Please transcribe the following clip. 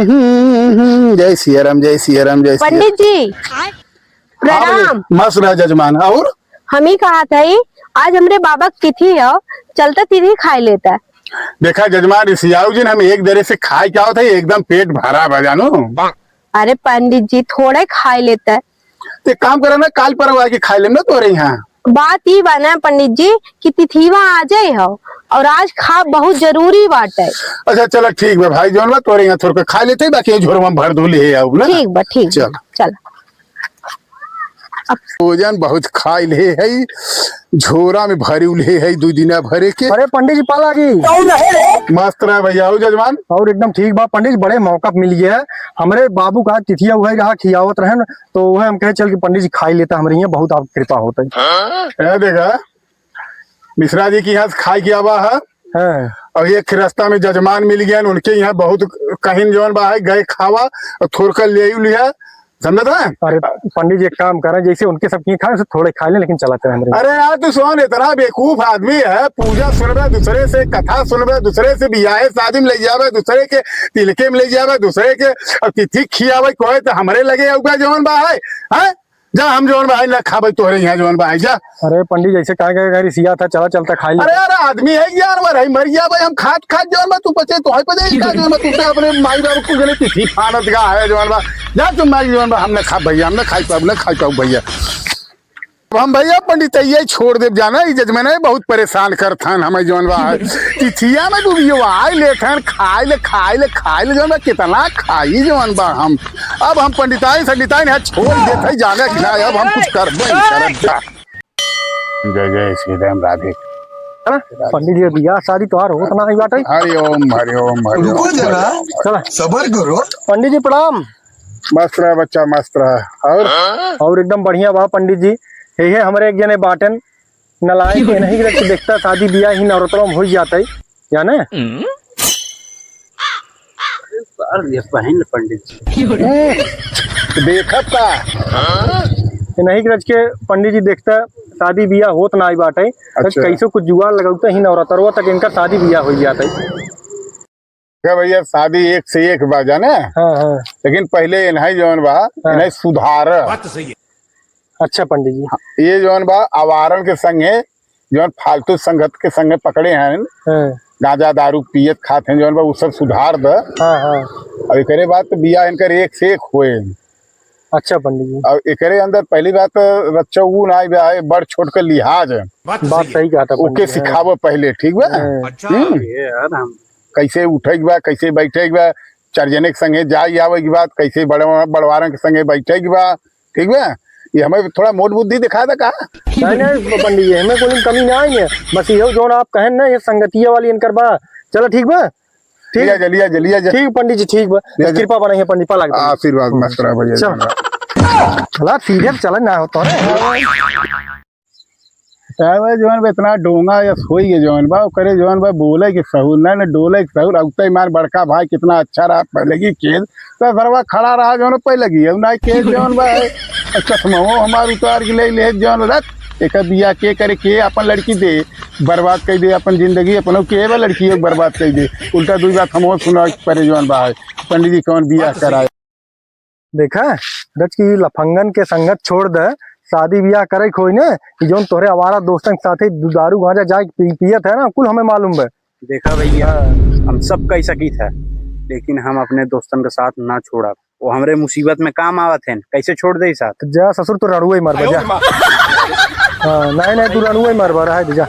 जय सिया राम, जय सिया राम, जय सिया। पंडित जी प्रणाम। मस्त रहा जजमान। और हम ही कहा था आज हमरे बाबा की तिथि है, चलता तिथि खाई लेता है। देखा जजमान, रिसियाऊ जी हम एक दरे से खाए क्या होता है, एकदम पेट भरा भजानो। अरे पंडित जी थोड़े खाई लेता है। तो काम करो ना, काल परवा के खाई लेना तो रही यहाँ। बात ही बना पंडित जी कि तिथिवा आ जाए हो और आज खा बहुत जरूरी बात है। अच्छा चलो ठीक है भाई, जौन बा तोरे यहाँ थोड़ा खा लेते, बाकी झोरवा भर धो ले आओ ना। ठीक बा, ठीक चल चल। भोजन बहुत खाई ले है, झोरा में भरी उले है 2 दिन भरे के। अरे पंडित जी पाला की मस्त रहा भैया जजमान। और एकदम ठीक बा पंडित जी, बड़े मौका मिल गया है। हमारे बाबू का तिथिया हुआ रहा खियावत रहे, तो वह हम कहे चल कि पंडित जी खाई लेता, हमारे यहाँ बहुत आपकी कृपा होता है। देखा मिश्रा जी की यहाँ खाई किया हुआ है, और एक रास्ता में जजमान मिल गया, उनके यहाँ बहुत कहीं जौन बा है गए खावा और थोड़ कर ले लिया, समझा। अरे पंडित जी एक काम कर रहे हैं, जैसे उनके सब खाए थोड़े खा ले, लेकिन चलाते हैं। अरे यार तू सोन इतना बेवकूफ आदमी है, पूजा सुन रहा दूसरे से, कथा सुन रहा दूसरे से, बियाह शादी में ले जावे दूसरे के, तिलके में ले जावे दूसरे के, और तिथि खियावे कोई तो हमरे लगे उगा जौन बा है। जा हम जौन बा ना खावे तोहरे यहाँ जौन बा है, जा। अरे पंडित जैसे कहा रिसिया था, चला चलता खाई ले। अरे यार आदमी है जानवर है, मर गया भाई, हम खात खात जौन बा तू बचे तो है पजे का जौन बा तू अपने माई बाबू को गले तिथि फानत गा है जौन बा। जा तुम माई जौन बा, हमने खा भैया, हमने खाई पाऊ ना खाई पाऊ भैया। हम भैया पंडित ये छोड़ दे जाना, ये जजमान है बहुत परेशान करथन हमें जौन बा है। तिथिया में तू यो आए लेथन खाए ले जौन बा, कितना खाई जौन बा हम। अब हम पंडिताई संडिताई ने छोड़ देते जाने कि ना, अब हम कुछ कर जय जय श्री राम राधे। पंडित जी बियाह शादी तोहार होत ना बात है। हरिओम हरिओम हरिओम। चला सबर करो। पंडित जी प्रणाम। मस्त रहा बच्चा, मस्त रहा। और एकदम बढ़िया बा पंडित जी। यही है हमारे एक जने बाटन नलायक नहीं रख देखता, शादी बियाह ही नवरत्न हो जाता है जाने। पंडित जी देखत का नहीं रच के पंडित जी देखता शादी बियाह होत ना आई बात है। अच्छा। कैसे कुछ जुगाड़ लगाता ही नवरत्नवा तक इनका शादी बियाह हो जाता है। क्या भैया शादी एक से एक बा जाने। हाँ। लेकिन पहले इन्हें जौन बा इन्हें सुधार। अच्छा पंडित जी, ये जौन बा आवारण के संगे जौन फालतू संगत के संगे पकड़े हैं, गांजा दारू पियत खाते हैं जौन बा, वो सब सुधार द। हाँ। और एक बाद तो बिया इनकर एक से एक हुए। अच्छा पंडित जी। और एक अंदर पहली बात बच्चा वो ना आए, बड़ छोट के लिहाज बात सही कहा था ओके सिखावो पहले, ठीक बा। कैसे उठे के बा, कैसे बैठे के बा, 4 जने के संगे जाए आवे के बाद कैसे बड़वारन के संगे बैठे के बा, ठीक बा। ये हमें थोड़ा मोट बुद्धि दिखा था का। नहीं पंडित जी हमें कोई कमी ना आई है, बस ये जो आप कहें ना, ये संगतिया वाली इनकर बा। चलो ठीक बा, ठीक है जलिया ठीक पंडित जी, ठीक बा, कृपा बनाइए पंडित पा लग आशीर्वाद मस्त रहा भैया। चला सीधे चला ना होता जवान बा इतना डोंगा या सोई के जवान बा करे जवान बा बोले कि सहूर ना डोले के सहूर अगते मार बड़का भाई कितना अच्छा रहा पहले की खेल तो घरवा खड़ा रहा जवान पहले की अब ना खेल जवान बा है। चश्मा हमार उतार के ले जवान रख एक बिया के करे के अपन लड़की दे बर्बाद कर दे, अपन जिंदगी अपन के बा लड़की बर्बाद कर दे। उल्टा 2 बात हम सुना परे जवान बा है, पंडित जी कौन बिया कराए। देखा रच की लफंगन के संगत छोड़ दे, शादी ब्याह करे कोई ने जो तोरे आवारा दोस्तन के साथे दारू गांजा जाए पियत है ना, कुल हमें मालूम है। देखा भैया हम सब कह सकी था, लेकिन हम अपने दोस्तन के साथ ना छोड़ा, वो हमरे मुसीबत में काम आवत है, कैसे छोड़ दे साथ। जा ससुर तो रणुआ ही मर जा। हाँ नहीं तू रणुआ ही मर रहा है जा।